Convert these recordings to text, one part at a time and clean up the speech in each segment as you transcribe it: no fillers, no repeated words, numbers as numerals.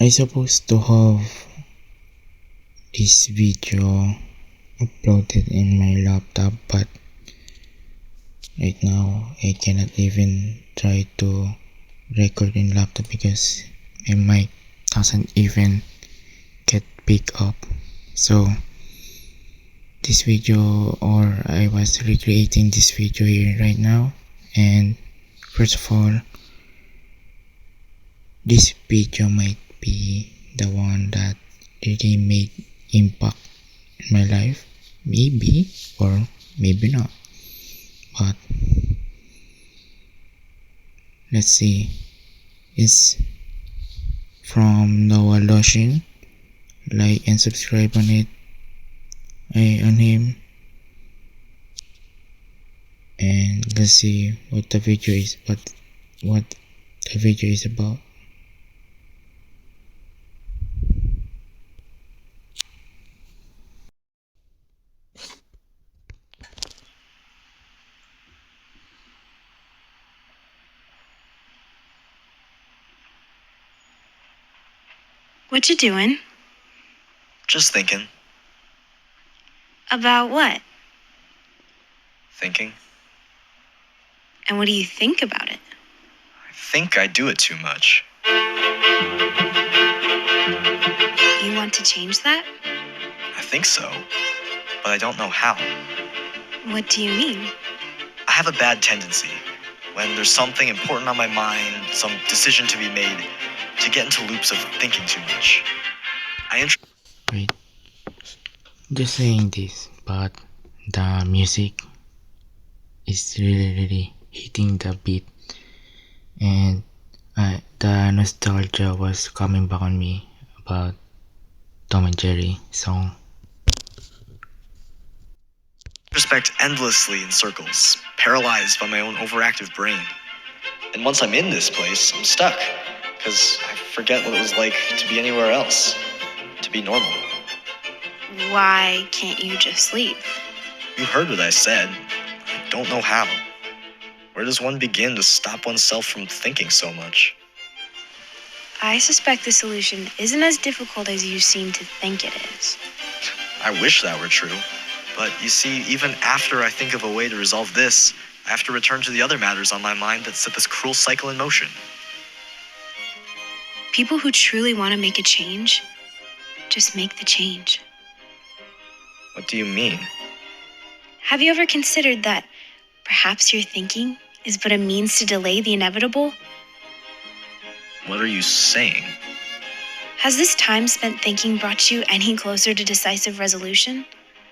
I supposed to have this video uploaded in my laptop, but right now I cannot even try to record in laptop because my mic doesn't even get picked up. So this video, or I was recreating this video here right now, and first of all, this video might be the one that really made impact in my life, maybe or maybe not, but let's see. It's from Noah Loshin. Like and subscribe on it, on him, and let's see what the video is, what the video is about. What you doing? Just thinking. About what? Thinking. And what do you think about it? I think I do it too much. You want to change that? I think so, but I don't know how. What do you mean? I have a bad tendency, when there's something important on my mind, some decision to be made, to get into loops of thinking too much. Wait, just saying this, but the music is really hitting the beat, and the nostalgia was coming back on me about Tom and Jerry song. Respect endlessly in circles, paralyzed by my own overactive brain. And once I'm in this place, I'm stuck, because I forget what it was like to be anywhere else, to be normal. Why can't you just leave? You heard what I said. I don't know how. Where does one begin to stop oneself from thinking so much? I suspect the solution isn't as difficult as you seem to think it is. I wish that were true. But you see, even after I think of a way to resolve this, I have to return to the other matters on my mind that set this cruel cycle in motion. People who truly want to make a change, just make the change. What do you mean? Have you ever considered that perhaps your thinking is but a means to delay the inevitable? What are you saying? Has this time spent thinking brought you any closer to decisive resolution?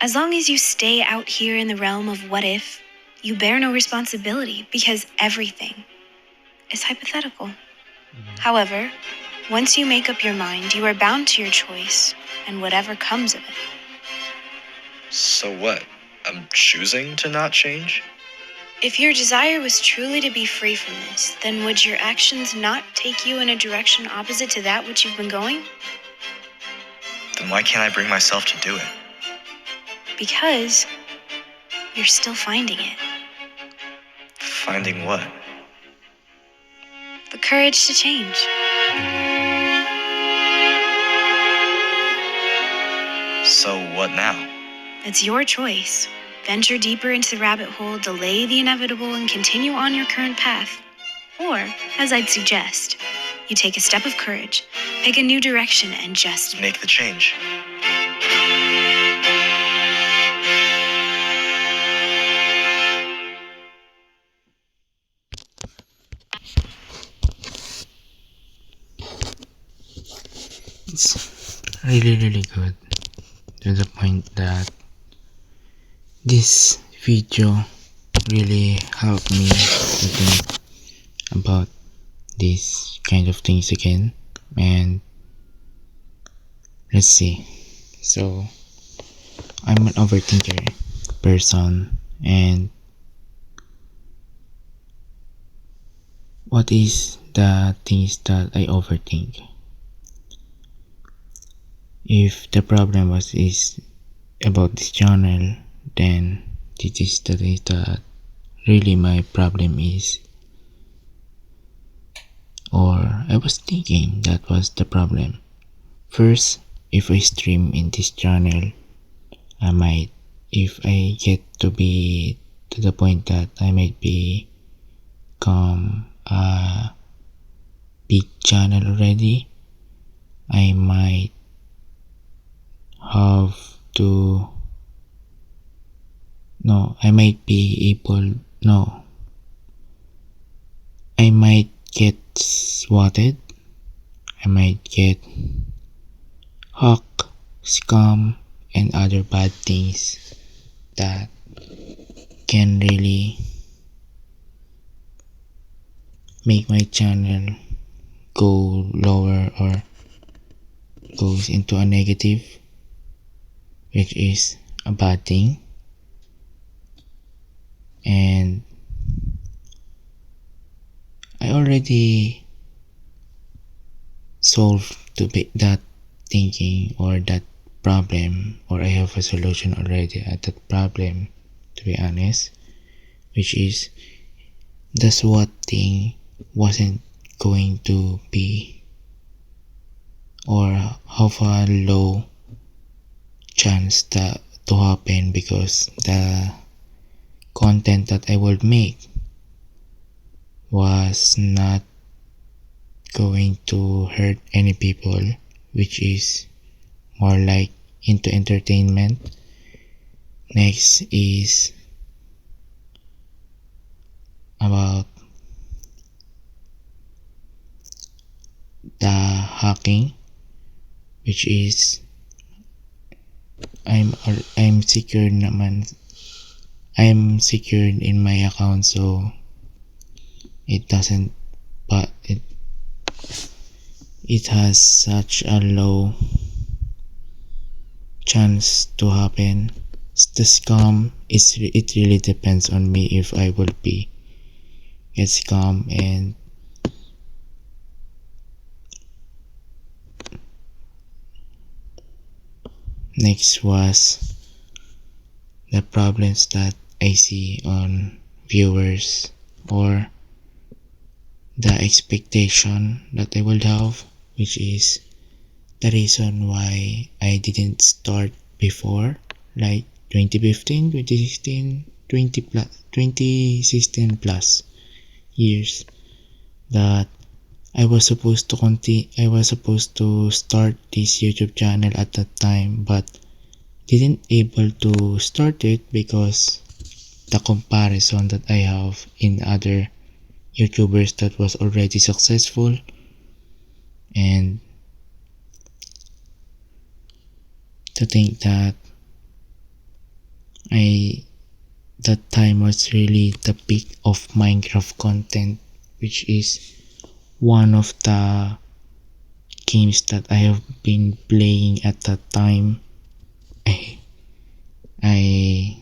As long as you stay out here in the realm of what if, you bear no responsibility because everything is hypothetical. However, once you make up your mind, you are bound to your choice and whatever comes of it. So what? I'm choosing to not change? If your desire was truly to be free from this, then would your actions not take you in a direction opposite to that which you've been going? Then why can't I bring myself to do it? Because you're still finding it. Finding what? The courage to change. So what now? It's your choice. Venture deeper into the rabbit hole, delay the inevitable, and continue on your current path. Or, as I'd suggest, you take a step of courage, pick a new direction, and just make the change. It's really good, to the point that this video really helped me to think about these kind of things again. And let's see, so I'm an overthinker person, and what is the things that I overthink? If the problem is about this channel, then this is the thing that really my problem is. or I was thinking that was the problem. First, if I stream in this channel, I might, if I get to be to the point that I might become a big channel already, I might have to, no, I might be able, no, I might get swatted, I might get hacked, scam, and other bad things that can really make my channel go lower or goes into a negative, which is a bad thing. And I already solved that thinking or that problem, or I have a solution already at that problem, to be honest, which is the SWAT thing wasn't going to be, or have a low chance to happen, because the content that I would make was not going to hurt any people, which is more like into entertainment. Next is about the hacking, which is I'm secured naman, I'm secured in my account, so it doesn't, but it has such a low chance to happen. The scam is, it really depends on me if I will be get scam. And next was the problems that I see on viewers, or the expectation that I will have, which is the reason why I didn't start before, like 2015, 2016, 2016 plus years, that I was supposed to start this YouTube channel at that time, but didn't able to start it because the comparison that I have in other YouTubers that was already successful, and to think that that time was really the peak of Minecraft content, which is one of the games that I have been playing at that time. I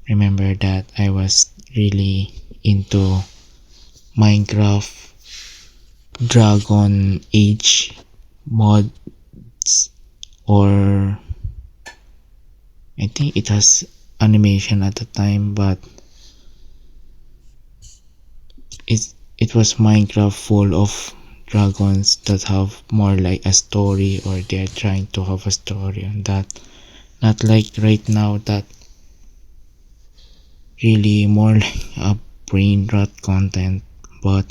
remember that I was really into Minecraft Dragon Age mods, or I think it has animation at the time, but it was Minecraft full of dragons that have more like a story, or they're trying to have a story on that. Not like right now that really more like a brain rot content. But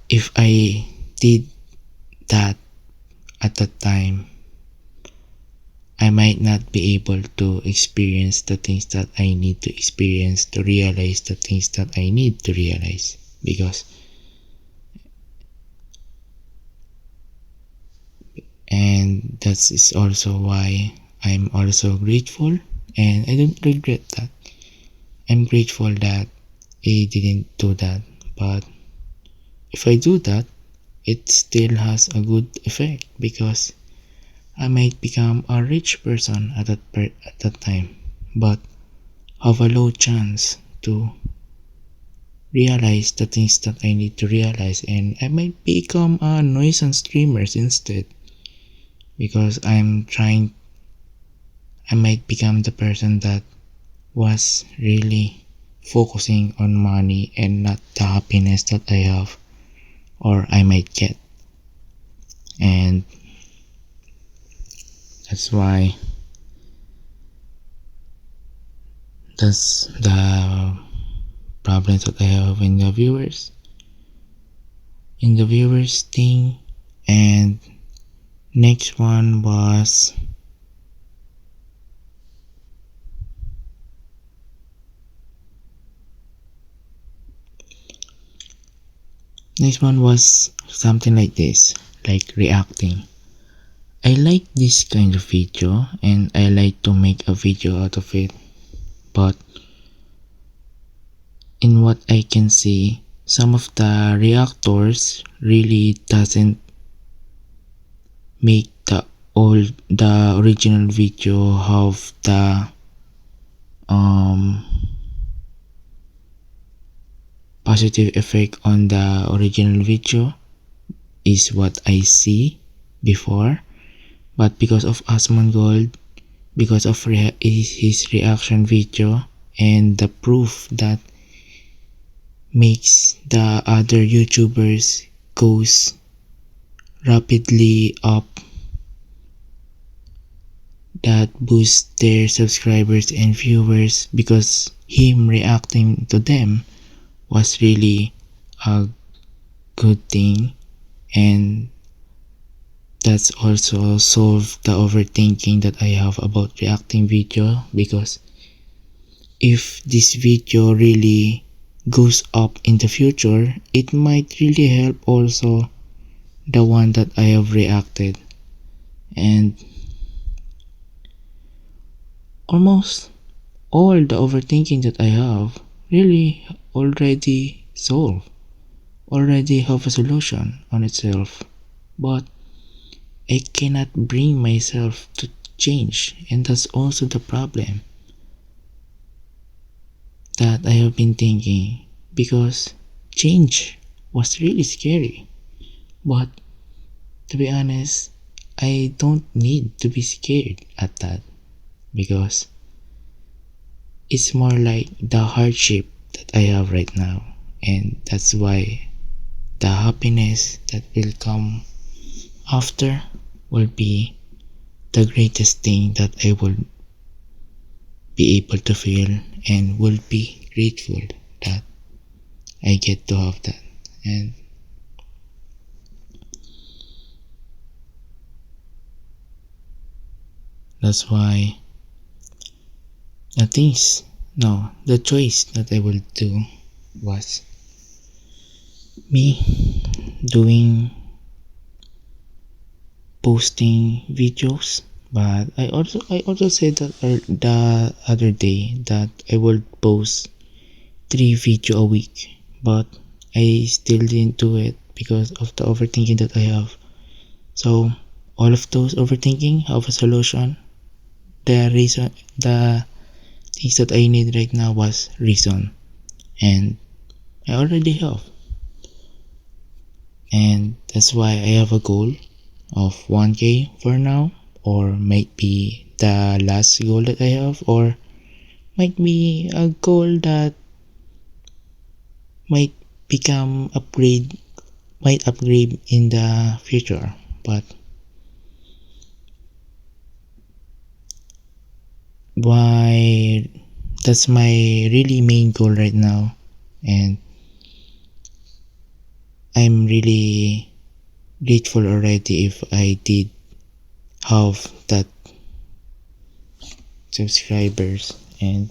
if I did that at that time, I might not be able to experience the things that I need to experience, to realize the things that I need to realize, because and that is also why I'm also grateful, and I don't regret that. I'm grateful that I didn't do that, but if I do that, it still has a good effect, because I might become a rich person at that time, but have a low chance to realize the things that I need to realize, and I might become a nuisance streamer instead, because I might become the person that was really focusing on money and not the happiness that I have or I might get. And that's why that's the problems that I have in the viewers thing. And next one was something like this, like reacting. I like this kind of video and I like to make a video out of it, but in what I can see, some of the reactors really doesn't make the original video have the positive effect on the original video is what I see before. But because of Asmongold, because of his reaction video and the proof that makes the other YouTubers goes rapidly up, that boosts their subscribers and viewers, because him reacting to them was really a good thing. And that's also solved the overthinking that I have about reacting video, because if this video really goes up in the future, it might really help also the one that I have reacted. And almost all the overthinking that I have really already solved, already have a solution on itself. But I cannot bring myself to change, and that's also the problem that I have been thinking, because change was really scary. But to be honest, I don't need to be scared at that, because it's more like the hardship that I have right now, and that's why the happiness that will come after will be the greatest thing that I will be able to feel, and will be grateful that I get to have that. And that's why the choice that I will do was me posting videos. But I also said that the other day that I will post 3 videos a week, but I still didn't do it because of the overthinking that I have. So all of those overthinking have a solution. The things that I need right now was reason, and I already have. And that's why I have a goal of 1K for now, or might be the last goal that I have, or might be a goal that might upgrade in the future. But that's my really main goal right now, and I'm really grateful already if I did have that subscribers, and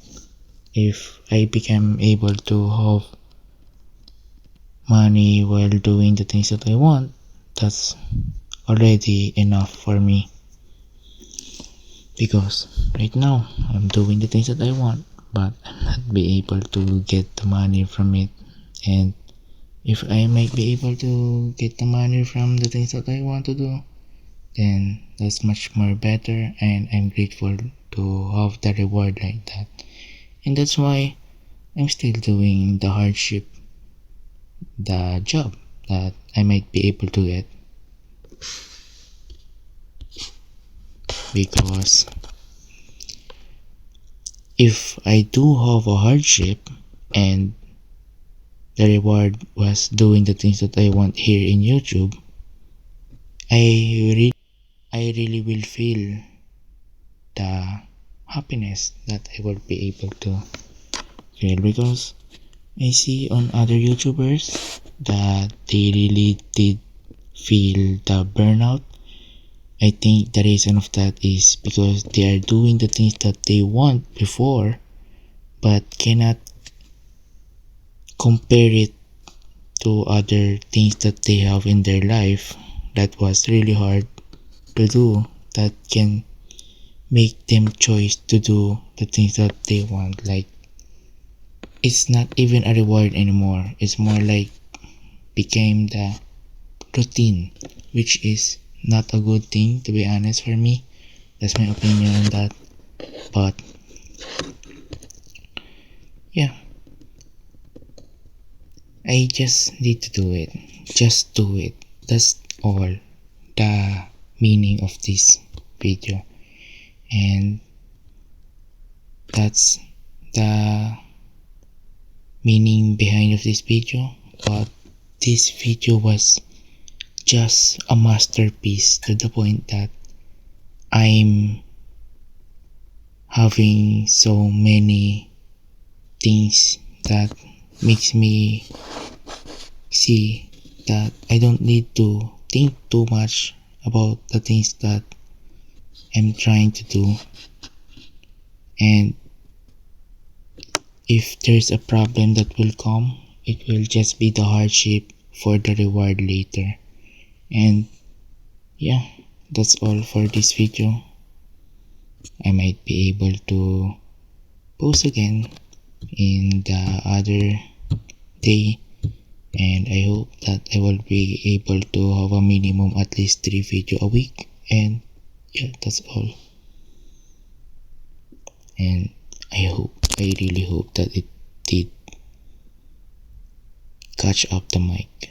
if I became able to have money while doing the things that I want. That's already enough for me, because right now I'm doing the things that I want, but I'm not be able to get the money from it. And if I might be able to get the money from the things that I want to do, then that's much more better, and I'm grateful to have the reward like that. And that's why I'm still doing the hardship, the job that I might be able to get, because if I do have a hardship and the reward was doing the things that I want here in YouTube, I really will feel the happiness that I will be able to feel, because I see on other YouTubers that they really did feel the burnout. I think the reason of that is because they are doing the things that they want before but cannot compare it to other things that they have in their life that was really hard to do, that can make them choice to do the things that they want. Like, it's not even a reward anymore, it's more like became the routine, which is not a good thing, to be honest. For me, that's my opinion on that. But yeah, I just need to do it. Just do it. That's all the meaning of this video. And that's the meaning behind of this video. But this video was just a masterpiece, to the point that I'm having so many things that makes me see that I don't need to think too much about the things that I'm trying to do. And if there's a problem that will come, it will just be the hardship for the reward later. And yeah, that's all for this video. I might be able to post again in the other day, and I hope that I will be able to have a minimum at least 3 videos a week. And yeah, that's all. And I really hope that it did catch up the mic.